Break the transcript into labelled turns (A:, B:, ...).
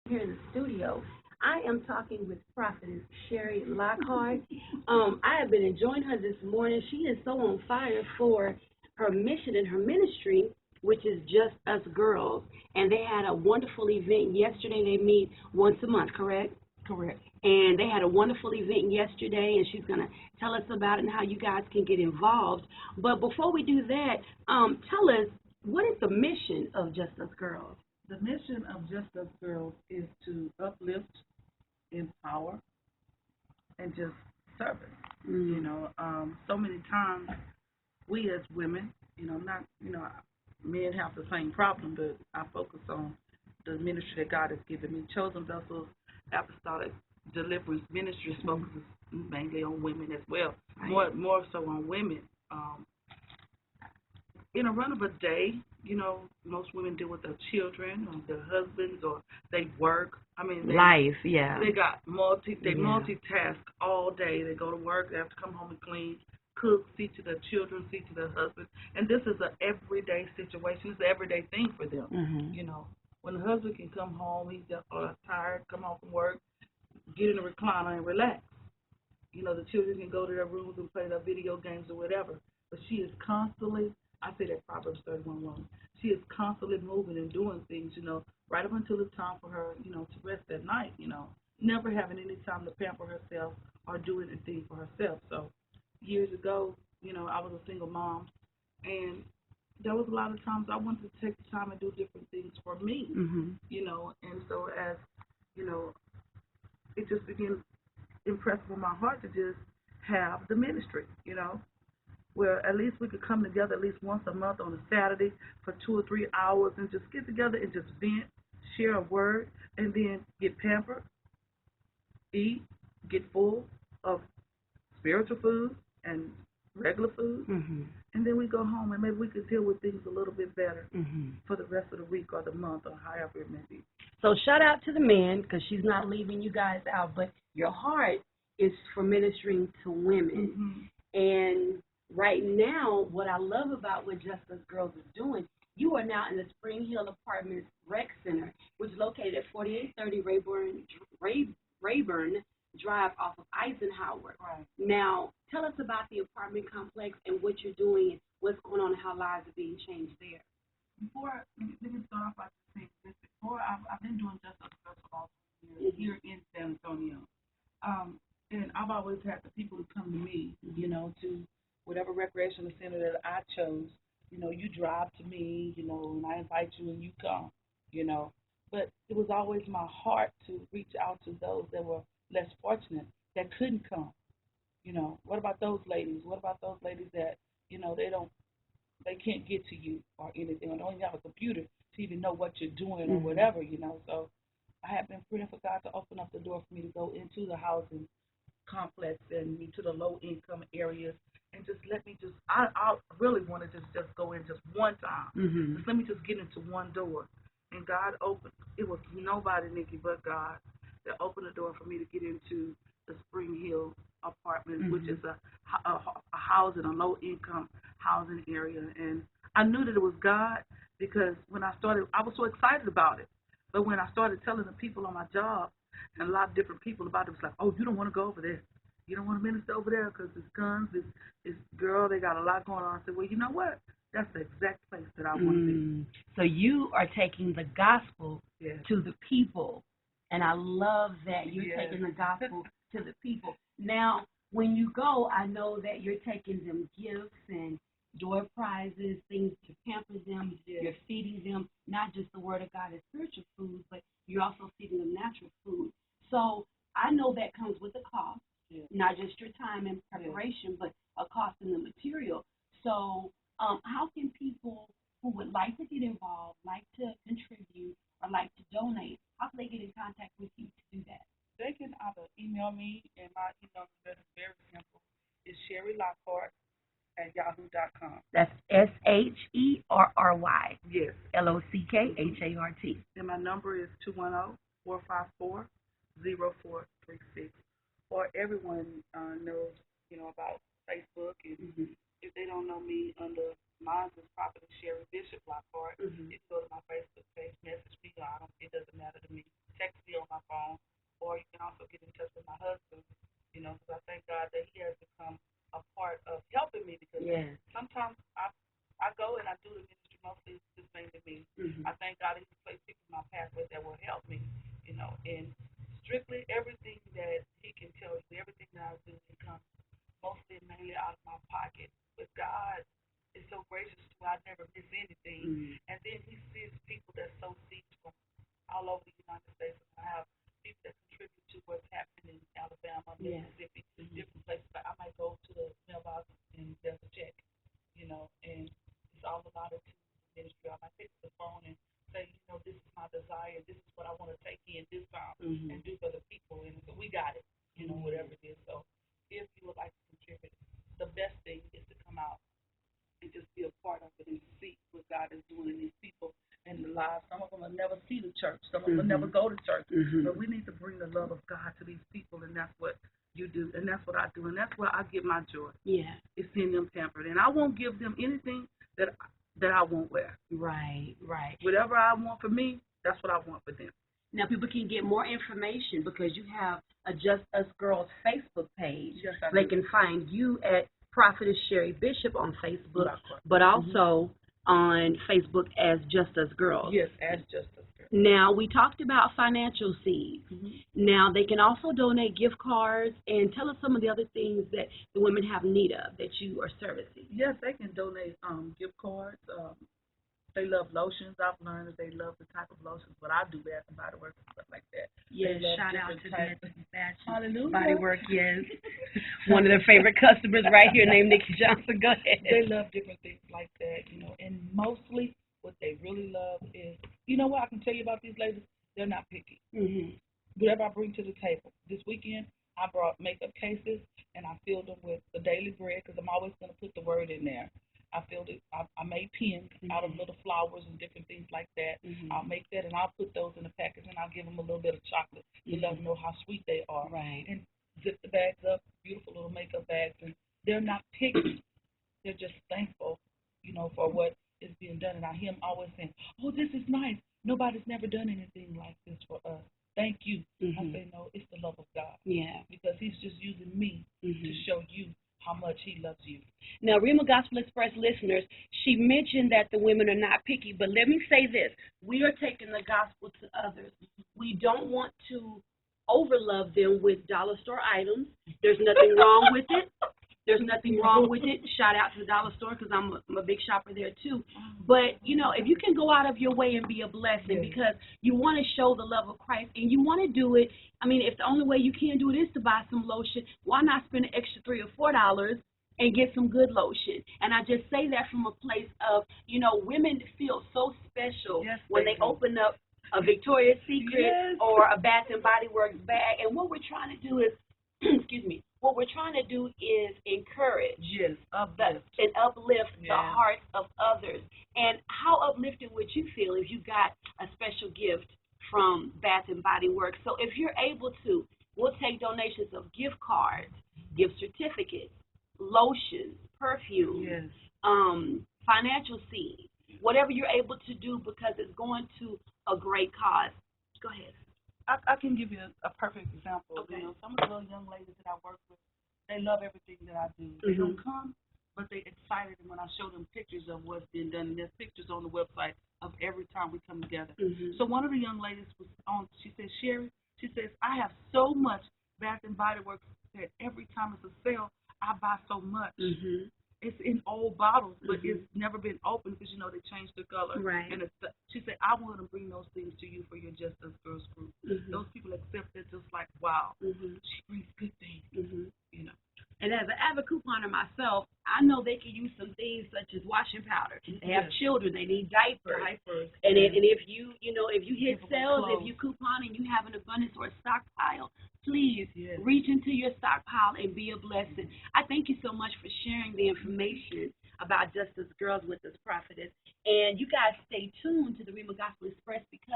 A: here in the studio. I am talking with Prophetess Sherry Lockhart. I have been enjoying her this morning. She is so on fire for her mission and her ministry, which is Just Us Girls. And they had a wonderful event yesterday. They meet once a month, correct?
B: Correct.
A: And they had a wonderful event yesterday, and she's going to tell us about it and how you guys can get involved. But before we do that, tell us, what is the mission of Just Us Girls?
B: The mission of Just Us Girls is to uplift, empower, and just service. So many times we as women, not, men have the same problem, but I focus on the ministry that God has given me. Chosen Vessels Apostolic Deliverance Ministry focuses mainly on women as well, more so on women. In a run of a day, most women deal with their children or their husbands, or they work.
A: Life, yeah.
B: They got multitask all day. They go to work, they have to come home and clean, cook, see to their children, see to their husbands. And this is an everyday situation. It's an everyday thing for them. When the husband can come home, he's just tired, come home from work, get in a recliner and relax. The children can go to their rooms and play their video games or whatever. But she is constantly, I say that Proverbs 31:1, she is constantly moving and doing things, right up until it's time for her, to rest at night, never having any time to pamper herself or do anything for herself. So years ago, I was a single mom, and there was a lot of times I wanted to take the time and do different things for me, and so as, it just began impressed with my heart to just have the ministry, where at least we could come together at least once a month on a Saturday for 2 or 3 hours and just get together and just vent, share a word, and then get pampered, eat, get full of spiritual food and regular food, and then we go home and maybe we could deal with things a little bit better for the rest of the week or the month or however it may be.
A: So shout out to the men, because she's not leaving you guys out, but your heart is for ministering to women. And right now, what I love about what Just Us Girls is doing, you are now in the Spring Hill Apartments Rec Center, which is located at 4830 Rayburn Drive off of Eisenhower.
B: Right.
A: Now, tell us about the apartment complex and what you're doing and what's going on and how lives are being changed there.
B: Before, let me start off by saying this. Before, I've been doing Just Us Girls for about 2 years here in San Antonio. And I've always had the people to come to me, to whatever recreational center that I chose. You drive to me, and I invite you and you come, But it was always my heart to reach out to those that were less fortunate, that couldn't come. What about those ladies? What about those ladies that, they can't get to you or anything, or don't even have a computer to even know what you're doing or whatever, So I have been praying for God to open up the door for me to go into the housing complex and to the low-income areas and just let me I really want to just go in just one time. Just let me just get into one door. And God opened, it was nobody, Nikki, but God, that opened the door for me to get into the Spring Hill Apartments, which is a housing, a low-income housing area. And I knew that it was God because when I started, I was so excited about it. But when I started telling the people on my job and a lot of different people about it, it was like, oh, you don't want to go over there. You don't want to minister over there because it's guns, it's girl, they got a lot going on. I said, well, you know what? That's the exact place that I want to be.
A: So you are taking the gospel to the people. And I love that you're taking the gospel to the people. Now, when you go, I know that you're taking them gifts and door prizes, things to pamper them. You're feeding them not just the Word of God and spiritual food, but you're also feeding them natural food. So I know that comes with a cost, not just your time and preparation, but a cost in the material. So how can people who would like to get involved, like to contribute, or like to donate, how can they get in contact with you to do that?
B: They can either email me, and my email address is very simple. It's Sherry Lockhart at yahoo.com.
A: That's SHERRY.
B: Yes.
A: LOCKHART.
B: And my number is 210-454-0436. Or everyone knows, about Facebook. And if they don't know me under mine is Prophetess Sherry Bishop Lockhart, you can go to my Facebook page, message me. It doesn't matter to me. Text United States. I have people that contribute to what's happening in Alabama, Mississippi, different places. But I might go to the mailbox and there's a check, and it's all about it to the ministry. I might pick up the phone and say, this is my desire. This is what I want to take in this time and do for the people. And so we got it, whatever it is. So if you would like to contribute, the best thing is to come out and just be a part of it and see what God is doing in these people and the lives. Some of them will never see the church. Some of them will never go to church. But we need to bring the love of God to these people, and that's what you do, and that's what I do, and that's where I get my joy. Yeah, it's seeing them tempered, and I won't give them anything that I won't wear. Right. Whatever I want for me, that's what I want for them.
A: Now, people can get more information because you have a Just Us Girls Facebook page.
B: Yes,
A: they can find you at Prophetess Sherry Bishop on Facebook, but also on Facebook as Just Us Girls.
B: Yes, as Just Us Girls.
A: Now, we talked about financial seeds. Now, they can also donate gift cards, and tell us some of the other things that the women have need of that you are servicing.
B: Yes, they can donate gift cards. They love lotions. I've learned that they love the type of lotions, but I do Bath and Body Works and stuff like that.
A: Yes, shout out to Bath and
B: Body
A: Works, yes. One of their favorite customers right here named Nikki Johnson. Go ahead.
B: They love different things like that, and mostly what they really love is, what I can tell you about these ladies? They're not picky. Whatever I bring to the table. This weekend, I brought makeup cases, and I filled them with the daily bread because I'm always going to put the word in there. I filled it. I made pins out of little flowers and different things like that. I'll make that, and I'll put those in the package, and I'll give them a little bit of chocolate to let them know how sweet they are.
A: Right.
B: And zip the bags up, beautiful little makeup bags, and they're not picky. They're just thankful, for what is being done. And I hear them always saying, "Oh, this is nice. Nobody's never done anything like this for us. Thank you." I say, no, it's the love of God.
A: Yeah.
B: Because He's just using me to show you how much He loves you.
A: Now, Rhema Gospel Express listeners, she mentioned that the women are not picky, but let me say this. We are taking the gospel to others. We don't want to overlove them with dollar store items. There's nothing wrong with it. There's nothing wrong with it. Shout out to the dollar store because I'm a big shopper there too. But, if you can go out of your way and be a blessing because you want to show the love of Christ and you want to do it, if the only way you can do it is to buy some lotion, why not spend an extra $3 or $4 and get some good lotion? And I just say that from a place of, women feel so special when they open up a Victoria's Secret or a Bath and Body Works bag. And what we're trying to do is, what we're trying to do is encourage and uplift the hearts of others. And how uplifted would you feel if you got a special gift from Bath and Body Works? So if you're able to, we'll take donations of gift cards, gift certificates, lotions, perfume, financial seeds, whatever you're able to do because it's going to a great cause. Go ahead.
B: I can give you a perfect example. Okay. Some of the little young ladies that I work with, they love everything that I do. They don't come, but they're excited when I show them pictures of what's been done. And there's pictures on the website of every time we come together. So one of the young ladies was on, she said, Sherry, she says, I have so much Bath and Body Works that every time it's a sale, I buy so much. It's in old bottles, but it's never been opened because, they changed the color.
A: Right.
B: And she said, I want to bring those things to you for your Just Us Girls group. Those people accept it just like, wow, she brings good things,
A: And as an avid couponer myself, I know they can use some things such as washing powder. They have children, they need diapers. And if you, if you hit sales, if you coupon and you have an abundance or a stockpile, please reach into your stockpile and be a blessing. I thank you so much for sharing the information about Just Us Girls with us, Prophetess. And you guys stay tuned to the Rhema Gospel Express because